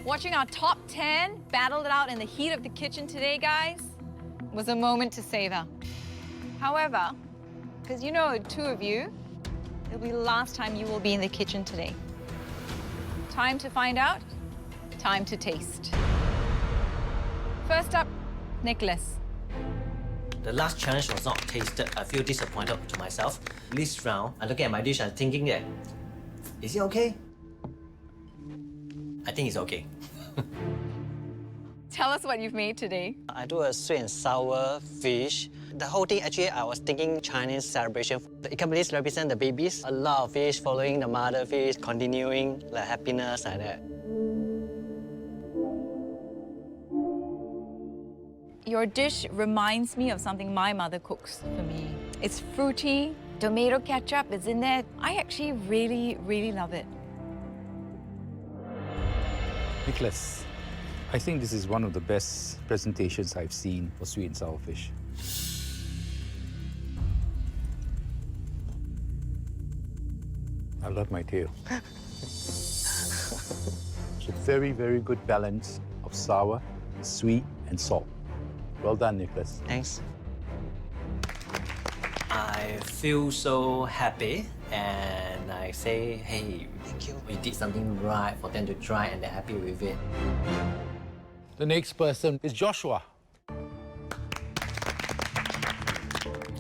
Watching our top 10 battle it out in the heat of the kitchen today, guys, was a moment to savor. However, because you know the two of you, it'll be the last time you will be in the kitchen today. Time to find out, time to taste. First up, Nicholas. The last challenge was not tasted. I feel disappointed to myself. This round, I look at my dish and thinking that, is it okay? I think it's okay. Tell us what you've made today. I do a sweet and sour fish. The whole thing, actually, I was thinking Chinese celebration. The accompaniments represent the babies. A lot of fish following the mother fish, continuing the happiness like that. Your dish reminds me of something my mother cooks for me. It's fruity, tomato ketchup is in there. I actually really, really love it. Nicholas, I think this is one of the best presentations I've seen for sweet and sour fish. I love my tail. It's a very, very good balance of sour, sweet, and salt. Well done, Nicholas. Thanks. I feel so happy and I say, hey, Thank you. we did something right for them to try and they're happy with it. The next person is Joshua.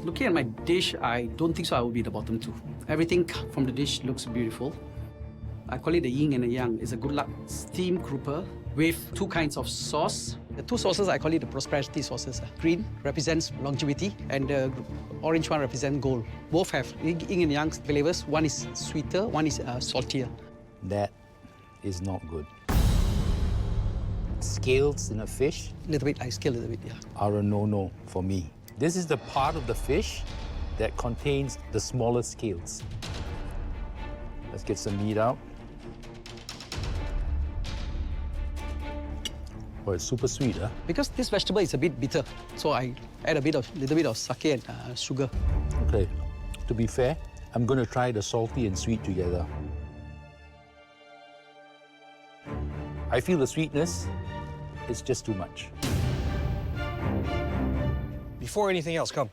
Looking at my dish, I don't think so I will be the bottom two. Everything from the dish looks beautiful. I call it the yin and the yang. It's a good luck steamed grouper with two kinds of sauce. The two sauces, I call it the prosperity sauces. Green represents longevity and the orange one represents gold. Both have yin and yang flavors. One is sweeter, one is saltier. That is not good. Scales in a fish A little bit, I scale a little bit, yeah. are a no-no for me. This is the part of the fish that contains the smaller scales. Let's get some meat out. Oh, it's super sweet, huh? Because this vegetable is a bit bitter, so I add a little bit of sake and sugar. Okay, to be fair, I'm going to try the salty and sweet together. I feel the sweetness is just too much. Before anything else, come.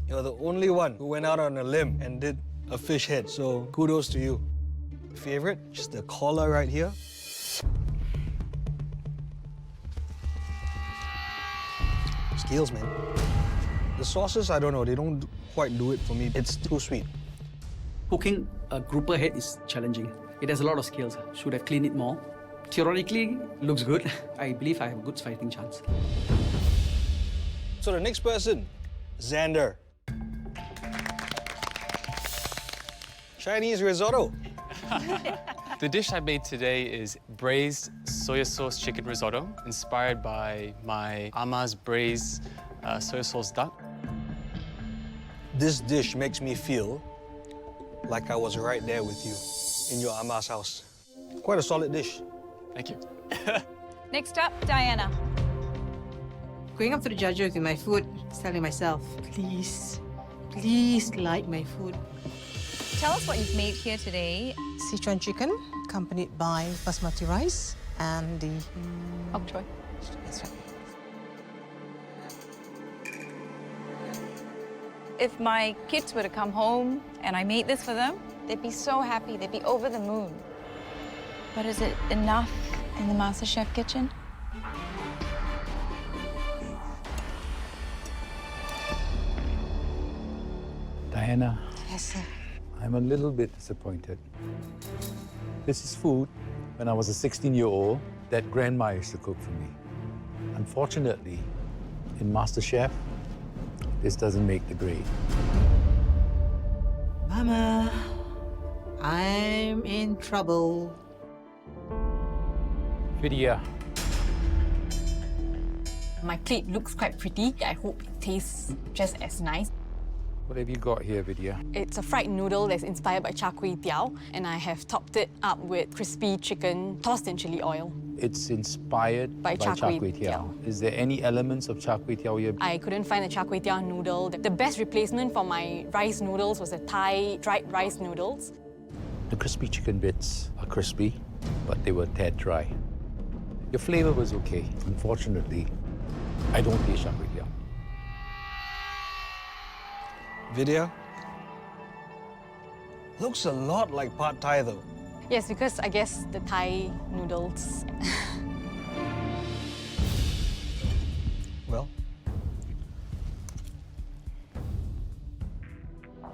You're the only one who went out on a limb and did a fish head, so kudos to you. Favorite, just the collar right here. Scales, man. The sauces, I don't know, they don't quite do it for me. It's too sweet. Cooking a grouper head is challenging. It has a lot of skills. Should have cleaned it more. Theoretically, looks good. I believe I have a good fighting chance. So the next person, Xander. Chinese risotto. The dish I made today is braised soy sauce chicken risotto, inspired by my Ama's braised soy sauce duck. This dish makes me feel like I was right there with you in your Ama's house. Quite a solid dish. Thank you. Next up, Diana. Going up to the judges with my food, telling myself, please, please like my food. Tell us what you've made here today. Sichuan chicken, accompanied by basmati rice and the... Bok choy. That's right. If my kids were to come home and I made this for them, they'd be so happy, they'd be over the moon. But is it enough in the MasterChef kitchen? Diana, Yes, sir. I'm a little bit disappointed. This is food, when I was a 16-year-old, that grandma used to cook for me. Unfortunately, in MasterChef, this doesn't make the grade. Mama, I'm in trouble. Vidia, My plate looks quite pretty. I hope it tastes just as nice. what have you got here, Vidia? It's a fried noodle that's inspired by char kway teow, and I have topped it up with crispy chicken tossed in chili oil. It's inspired By char kway teow. Is there any elements of char kway teow here? I couldn't find a char kway teow noodle. The best replacement for my rice noodles was the Thai dried rice noodles. The crispy chicken bits are crispy, but they were tad dry. Your flavor was okay. Unfortunately, I don't taste char kway teow. Vidia? Looks a lot like pad thai though. Yes, because I guess the Thai noodles. Well,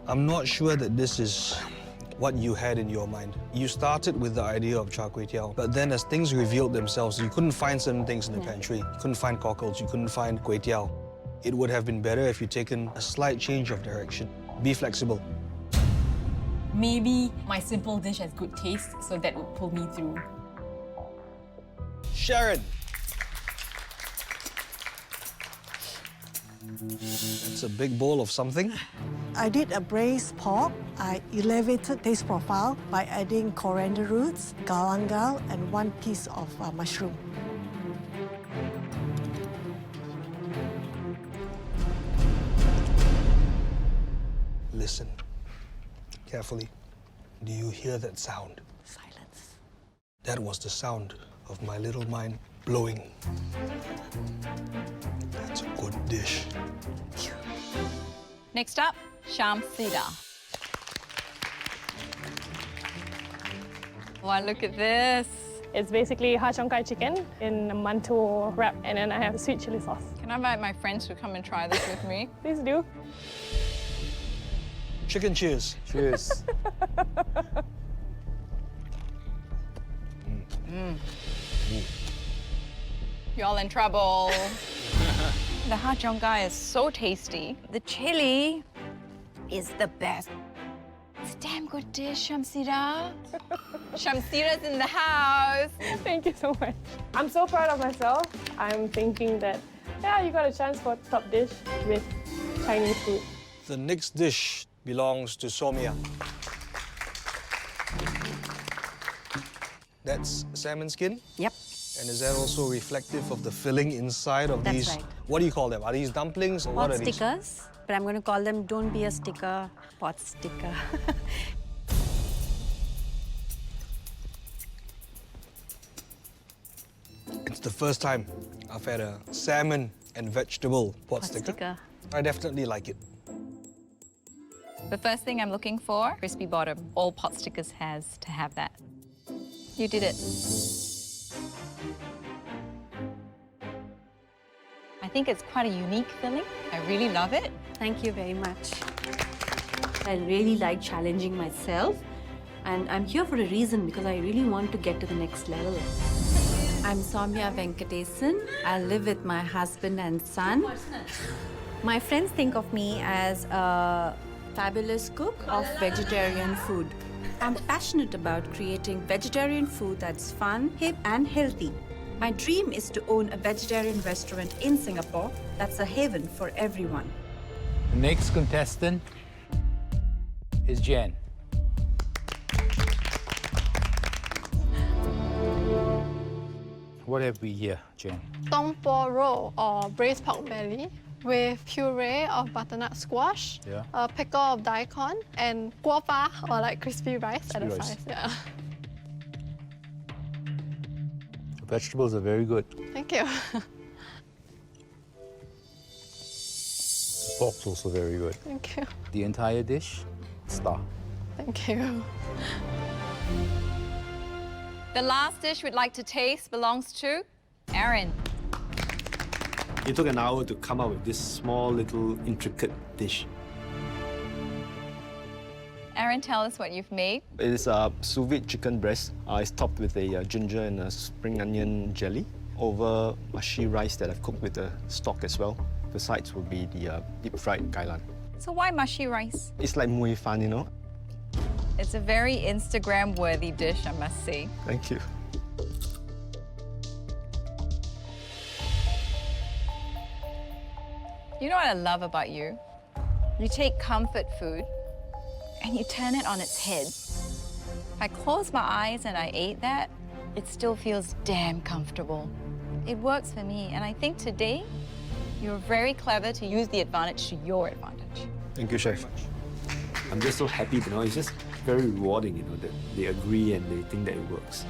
I'm not sure that this is what you had in your mind. You started with the idea of char kway teow, but then as things revealed themselves, you couldn't find certain things in the pantry. You couldn't find cockles, you couldn't find kway teow. It would have been better if you'd taken a slight change of direction. Be flexible. Maybe my simple dish has good taste, so that would pull me through. Sharon! That's a big bowl of something. I did a braised pork. I elevated taste profile by adding coriander roots, galangal, and 1 piece of mushroom. Listen carefully. Do you hear that sound? Silence. That was the sound of my little mind blowing. That's a good dish. Next up, shamsida. Wow, look at this. It's basically har cheong gai chicken in a mantou wrap, and then I have sweet chili sauce. Can I invite my friends to come and try this with me? Please do. Chicken cheers. Cheers. Y'all in trouble. The har cheong gai is so tasty. The chili is the best. It's a damn good dish, Shamsida. Shamsida's in the house. Thank you so much. I'm so proud of myself. I'm thinking that, yeah, you got a chance for top dish with Chinese food. The next dish belongs to Somya. That's salmon skin? Yep. And is that also reflective of the filling inside of That's these? right. What do you call them? Are these dumplings or Pot what are these? stickers, but I'm going to call them don't be a sticker, pot sticker. It's the first time I've had a salmon and vegetable pot sticker. I definitely like it. The first thing I'm looking for, crispy bottom. All pot stickers has to have that. You did it. I think it's quite a unique filling. I really love it. Thank you very much. I really like challenging myself, and I'm here for a reason because I really want to get to the next level. I'm Soumya Venkatesan. I live with my husband and son. My friends think of me as a fabulous cook of vegetarian food. I'm passionate about creating vegetarian food that's fun, hip, and healthy. My dream is to own a vegetarian restaurant in Singapore that's a haven for everyone. The next contestant is Jen. What have we here, Jen? Tong po roll or braised pork belly with puree of butternut squash, Yeah. a pickle of daikon, and kuo pa or like crispy rice at the Crispy rice. sides. Yeah. The vegetables are very good. Thank you. The pork's also very good. Thank you. The entire dish, star. Thank you. The last dish we'd like to taste belongs to Aaron. It took an hour to come up with this small, little, intricate dish. Aaron, tell us what you've made. It is a sous vide chicken breast. It's topped with a ginger and a spring onion jelly over mushy rice that I've cooked with the stock as well. The sides will be the deep-fried kailan. So why mushy rice? It's like mui fan, you know? It's a very Instagram-worthy dish, I must say. Thank you. You know what I love about you? You take comfort food and you turn it on its head. If I close my eyes and I ate that, it still feels damn comfortable. It works for me, and I think today you're very clever to use the advantage to your advantage. Thank you, Chef. I'm just so happy, you know, it's just very rewarding, you know, that they agree and they think that it works.